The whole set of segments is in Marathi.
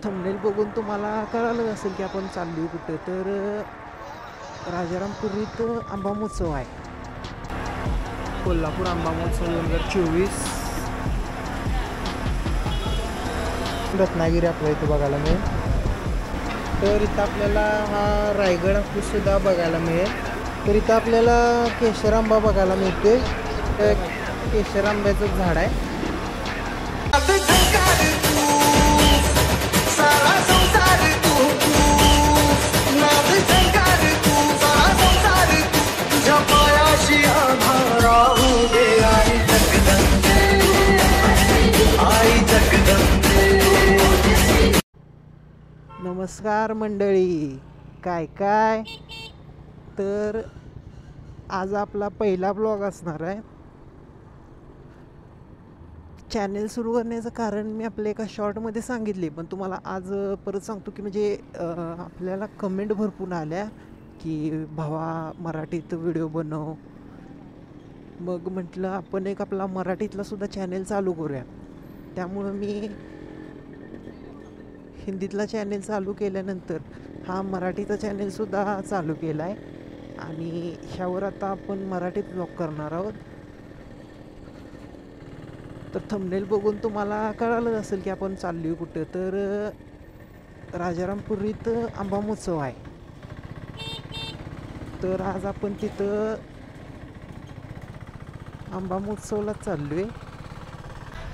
थंबनेल बघून तुम्हाला कळालं असेल की आपण चाललो कुठं. तर राजारामपुरीत आंबा महोत्सव आहे. कोल्हापूर आंबा महोत्सव 2024 रत्नागिरी आपल्या इथं बघायला मिळेल. तर इथं आपल्याला हा रायगड हापूससुद्धा बघायला मिळेल. तर इथं आपल्याला केशर आंबा बघायला मिळते. केशर आंब्याचं झाड आहे. नमस्कार मंडळी, काय तर आज आपला पहिला ब्लॉग असणार आहे. चॅनेल सुरू करण्याचं कारण मी आपल्या एका शॉर्टमध्ये सांगितले, पण तुम्हाला आज परत सांगतो की म्हणजे आपल्याला कमेंट भरपूर आल्या की भावा मराठीत व्हिडिओ बनव. मग म्हटलं आपण एक आपला मराठीतला सुद्धा चॅनेल चालू करूया. त्यामुळं मी हिंदीतला चॅनेल चालू केल्यानंतर हा मराठीचा चॅनेलसुद्धा चालू केला आहे आणि ह्यावर आता आपण मराठीत ब्लॉग करणार आहोत. तर थंबनेल बघून तुम्हाला कळालं असेल की आपण चाललो कुठं. तर राजारामपुरीत आंबा महोत्सव आहे. तर आज आपण तिथं आंबा महोत्सवला चाललो आहे.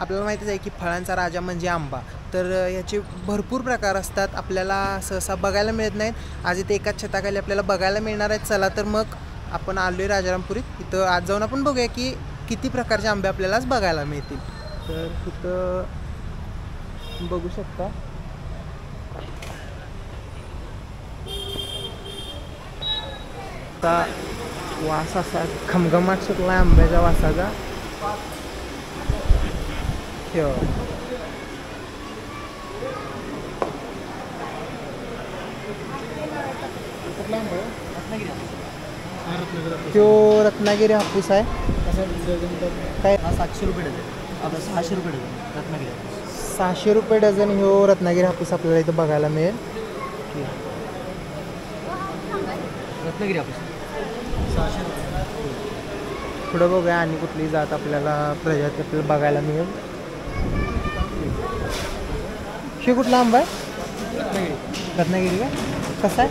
आपल्याला माहितीच आहे की फळांचा राजा म्हणजे आंबा. तर याचे भरपूर प्रकार असतात, आपल्याला सहसा बघायला मिळत नाहीत. आज इथे एकाच छताखाली आपल्याला बघायला मिळणार आहेत. चला तर मग आपण आलो आहे राजारामपुरीत. इथं आज जाऊन आपण बघूया की किती प्रकारचे आंबे आपल्याला आज बघायला मिळतील. तर इथं बघू शकता आता वास असा घमघमाट सुटला आंब्याच्या वासाचा. तो रत्नागिरी हापूस आहे. काय 700 रुपये डझन, आता 600 रुपये डझन रत्नागिरी. 600 रुपये डझन ह्यो रत्नागिरी हापूस आपल्याला इथं बघायला मिळेल. रत्नागिरी हापूस 600 रुपये. पुढं बघूया आणि कुठली जात आपल्याला प्रजाती आपल्याला बघायला मिळेल. हे कुठला आंबा आहे? रत्नागिरी का कसा आहे?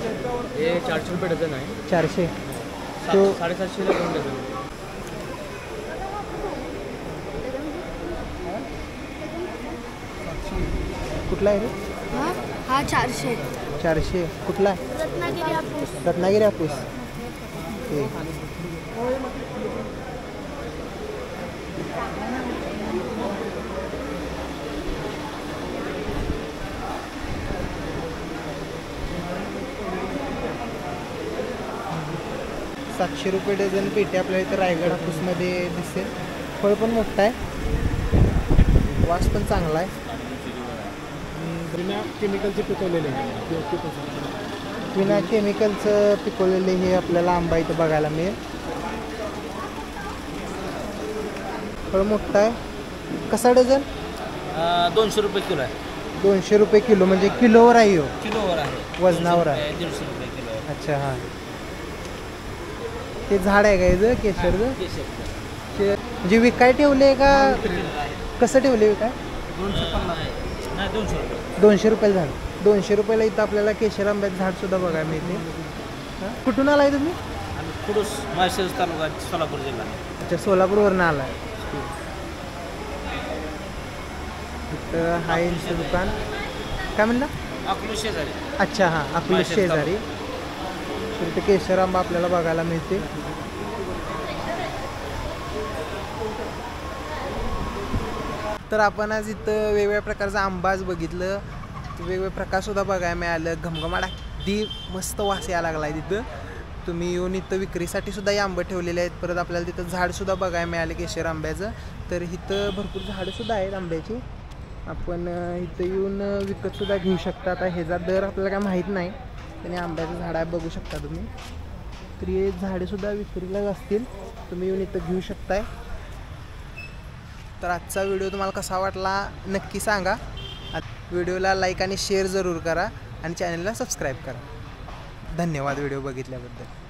हे 400 रुपये डझन आहे. 400. तो 750 ला 2 डझन. कुठला आहे रे? हा 400. 400 कुठला आहे? रत्नागिरी हापूस. रत्नागिरी हापूस. ठीक. 700 रुपये डझन पेटी आपल्याला इथं रायगड हापूसमध्ये दिसेल. फळ पण मोठं आहे, वास पण चांगला आहे. बिना केमिकलचे पिकवलेले बिना केमिकलचं पिकवलेले हे आपल्याला आंबा इथं बघायला मिळेल. फळ मोठं आहे. कसा डझन? 200 रुपये किलो आहे. 200 रुपये किलो म्हणजे किलोवर आहे हो? किलोवर आहे, वजनावर आहे. 150 रुपये किलो. अच्छा, हां. ते झाड आहे का याचं केशरचं? म्हणजे विकाय ठेवले का कसं ठेवले विकाय? 200 रुपयाला झाड. 200 रुपयाला इथं आपल्याला केशर आंब्याचं झाड सुद्धा बघायला मिळते. कुठून आलाय तुम्ही? आणि कुडूस माळशिरस तालुका, सोलापूर जिल्हा. अच्छा, सोलापूरवरून आलाय. इथं हा यांचं दुकान काय म्हणलं? अकलूज शेजारी. अच्छा, हां, अकलूज शेजारी. तर इथं केशर आंबा आपल्याला बघायला मिळते. तर आपण आज इथं वेगवेगळ्या प्रकारचा आंबाच बघितलं. वेगवेगळे प्रकारसुद्धा बघायला मिळालं. घमघमाट अगदी मस्त वास यायला लागला आहे तिथं. तुम्ही येऊन इथं विक्रीसाठी सुद्धा हे आंबे ठेवलेले आहेत. परत आपल्याला तिथं झाडसुद्धा बघायला मिळालं केशर आंब्याचं. तर इथं भरपूर झाडंसुद्धा आहेत आंब्याची. आपण इथं येऊन विकतसुद्धा घेऊ शकता. आता ह्याचा दर आपल्याला काय माहीत नाही, आणि आंब्याचं झाड आहे बघू शकता तुम्ही. तर हे झाडेसुद्धा विक्रीला असतील, तुम्ही येऊन इथं घेऊ शकताय. तर आजचा व्हिडिओ तुम्हाला कसा वाटला नक्की सांगा. व्हिडिओला लाईक आणि शेअर जरूर करा आणि चॅनलला सबस्क्राईब करा. धन्यवाद व्हिडिओ बघितल्याबद्दल.